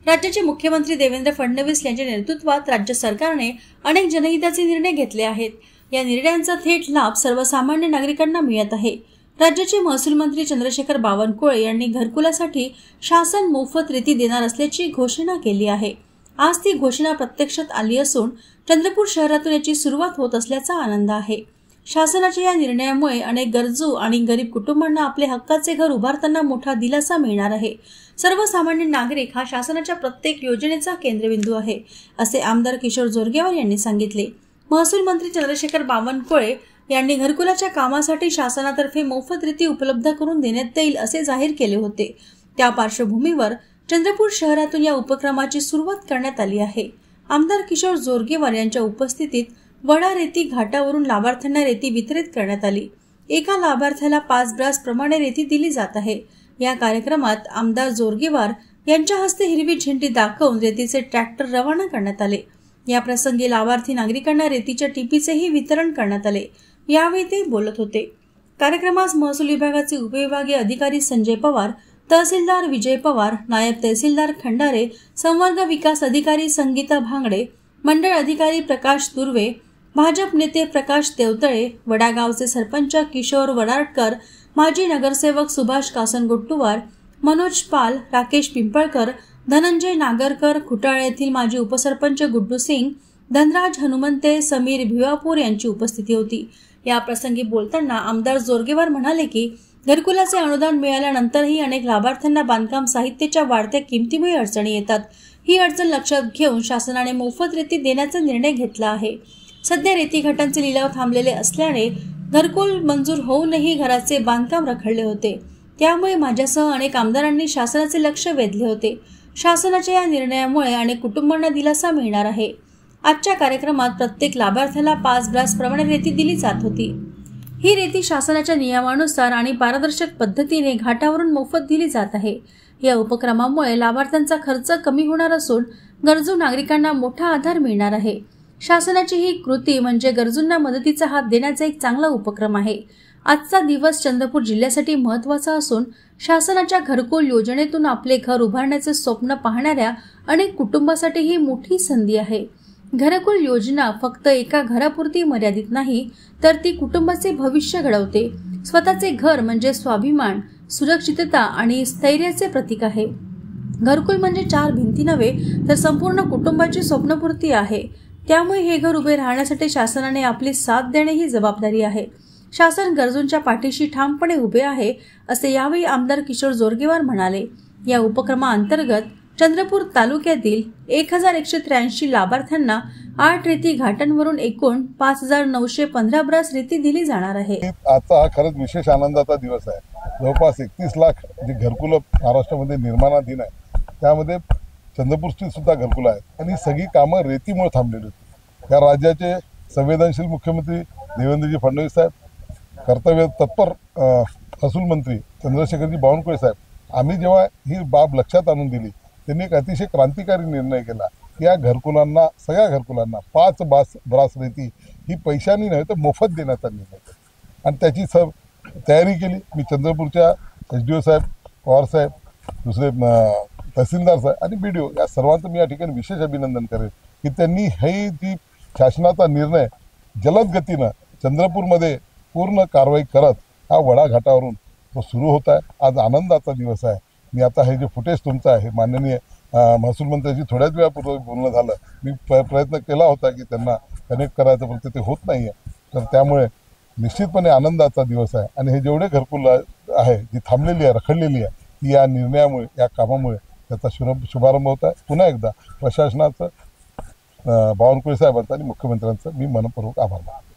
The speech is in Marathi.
राज्याचे मुख्यमंत्री देवेंद्र फडणवीस यांच्या नेतृत्वात राज्य सरकारने अनेक जनहिताचे निर्णय घेतले आहेत। या निर्णयांचा थेट लाभ सर्वसामान्य नागरिकांना मिळत आहे। राज्याचे महसूल मंत्री चंद्रशेखर बावनकुळे यांनी घरकुलासाठी शासन मोफत रेती देणार असल्याची घोषणा केली आहे। आज ती घोषणा प्रत्यक्षात आली असून चंद्रपूर शहरातून याची सुरुवात होत असल्याचा आनंद आहे। शासनाच्या या निर्णयामुळे अनेक गरजू आणि गरीब कुटुंबांना आपले हक्काचे घर उभारताना मोठा दिलासा मिळणार आहे। सर्वसामान्य नागरिक हा शासनाच्या प्रत्येक योजनेचा केंद्रबिंदू आहे, असे आमदार किशोर जोरगेवार यांनी सांगितले। महसूल मंत्री चंद्रशेखर बावनकुळे यांनी घरकुलाच्या कामासाठी शासनातर्फे मोफत रेती उपलब्ध करून देण्यात येईल असे जाहीर केले होते। त्या पार्श्वभूमीवर चंद्रपूर शहरातून या उपक्रमाची सुरुवात करण्यात आली आहे। आमदार किशोर जोरगेवार यांच्या उपस्थितीत वडा रेती घाटावरून लाभार्थ्यांना रेती वितरित करण्यात आली। एका लाभार्थ्याला 5 ब्रास प्रमाणे रेती दिली जात आहे। या कार्यक्रमात आमदार जोरगेवार यांच्या हस्ते हिरवी झेंडी दाखवून रेतीचे ट्रॅक्टर रवाना करण्यात आले। या प्रसंगी लाभार्थी नागरिकांना रेतीच्या टिपीचेही वितरण करण्यात आले। यावेळी ते बोलत होते। कार्यक्रमास महसूल विभागाचे उपविभागीय अधिकारी संजय पवार, तहसीलदार विजय पवार, नायब तहसीलदार खंडारे, संवर्ग विकास अधिकारी संगीता भांगडे, मंडळ अधिकारी प्रकाश दुर्वे, भाजप नेते प्रकाश देवतळे, वडागावचे सरपंच किशोर वडारकर, माजी नगरसेवक सुभाष कासनगोट्टुवार, मनोज पाल, राकेश पिंपळकर, धनंजय नागरकर, खुटाळे येथील माजी उपसरपंच गुड्डू सिंग, धनराज हनुमंते, समीर भिवापूर यांची उपस्थिती होती। या प्रसंगी बोलताना आमदार जोरगेवार म्हणाले की घरकुलाचे अनुदान मिळाल्यानंतरही अनेक लाभार्थ्यांना बांधकाम साहित्याच्या वाढत्या किमतीमुळे अडचणी येतात। ही अडचण लक्षात घेऊन शासनाने मोफत रेती देण्याचा निर्णय घेतला आहे। सध्या रेती घाटांचे लिलाव थांबलेले असल्याने घरकुल मंजूर होऊनही घराचे बांधकाम रखडले होते। त्यामुळे माझ्यासह अनेक आमदारांनी शासनाचे लक्ष वेधले होते। शासनाच्या या निर्णयामुळे अनेक कुटुंबांना दिलासा मिळणार आहे। आजच्या कार्यक्रमात प्रत्येक लाभार्थ्याला 5 ब्रास प्रमाणे रेती दिली जात होती। ही रेती शासनाच्या नियमानुसार आणि पारदर्शक पद्धतीने घाटावरून मोफत दिली जात आहे। या उपक्रमामुळे लाभार्थ्यांचा खर्च कमी होणार असून गरजू नागरिकांना मोठा आधार मिळणार आहे। शासनाची ही कृती म्हणजे गरजूंना मदतीचा हात देण्याचा एक चांगला उपक्रम आहे। आजचा दिवस चंद्रपूर जिल्ह्यासाठी महत्त्वाचा असून शासनाच्या घरकुल योजनेतून आपले घर उभारण्याचे स्वप्न पाहणाऱ्या अनेक कुटुंबासाठी ही मोठी संधी आहे। घरकुल योजना फक्त एका घरापुरती मर्यादित नाही, तर ती कुटुंबाचे भविष्य घडवते। स्वतःचे घर म्हणजे स्वाभिमान, सुरक्षितता आणि स्थैर्याचे प्रतीक आहे। घरकुल म्हणजे 4 भिंती नव्हे, तर संपूर्ण कुटुंबाची स्वप्नपूर्ती आहे। त्यामुळे हे घर उभे राहण्यासाठी शासनाने आपली साथ देणे ही जबाबदारी आहे। शासन गरजूंच्या पाठीशी ठामपणे उभे आहे, असे यावेळी आमदार किशोर जोरगेवार म्हणाले। या उपक्रमाअंतर्गत चंद्रपूर तालुक्यातील 1183 लाभार्थ्यांना 8 रेती घाटांवरून एकूण 5915 ब्रास रेती दिली जाणार आहे। आजचा हा खरंच विशेष आनंदाचा दिवस आहे। जवळपास 31 लाख जे घरकुल महाराष्ट्रामध्ये निर्माणाधीन आहे, त्यामध्ये चंद्रपूरची सुद्धा घरकुल आहेत आणि सगळी कामं रेतीमुळे थांबलेली होती। या राज्याचे संवेदनशील मुख्यमंत्री देवेंद्रजी फडणवीस साहेब, कर्तव्य तत्पर महसूल मंत्री चंद्रशेखरजी बावनकुळे साहेब, आम्ही जेव्हा ही बाब लक्षात आणून दिली, त्यांनी एक अतिशय क्रांतिकारी निर्णय केला की या घरकुलांना, सगळ्या घरकुलांना 5 ब्रास रेती ही पैशांनी नव्हे तर मोफत देण्याचा निर्णय केला आणि त्याची तयारी केली। मी चंद्रपूरच्या SDO साहेब, पवार साहेब, दुसरे तहसीलदार साहेब आणि BDO या सर्वांचं मी या ठिकाणी विशेष अभिनंदन करेन की त्यांनी हे जी शासनाचा निर्णय जलद गतीनं चंद्रपूरमध्ये पूर्ण कारवाई करत हा वडा घाटावरून तो सुरू होत आहे। आज आनंदाचा दिवस आहे। मी आता हे जे फुटेज तुमचं आहे, माननीय महसूल मंत्र्यांची थोड्याच वेळापूर्वी बोलणं झालं, मी प्रयत्न केला होता की त्यांना कनेक्ट करायचं, पण ते होत नाही आहे। तर त्यामुळे निश्चितपणे आनंदाचा दिवस आहे आणि हे जेवढे घरकुल आहे, जी थांबलेली आहे, रखडलेली आहे, ती या निर्णयामुळे, या कामामुळे त्याचा शुभारंभ होत आहे। पुन्हा एकदा प्रशासनाचं, बावनकुळे साहेबांचं आणि मुख्यमंत्र्यांचं मी मनपूर्वक आभार मानतो।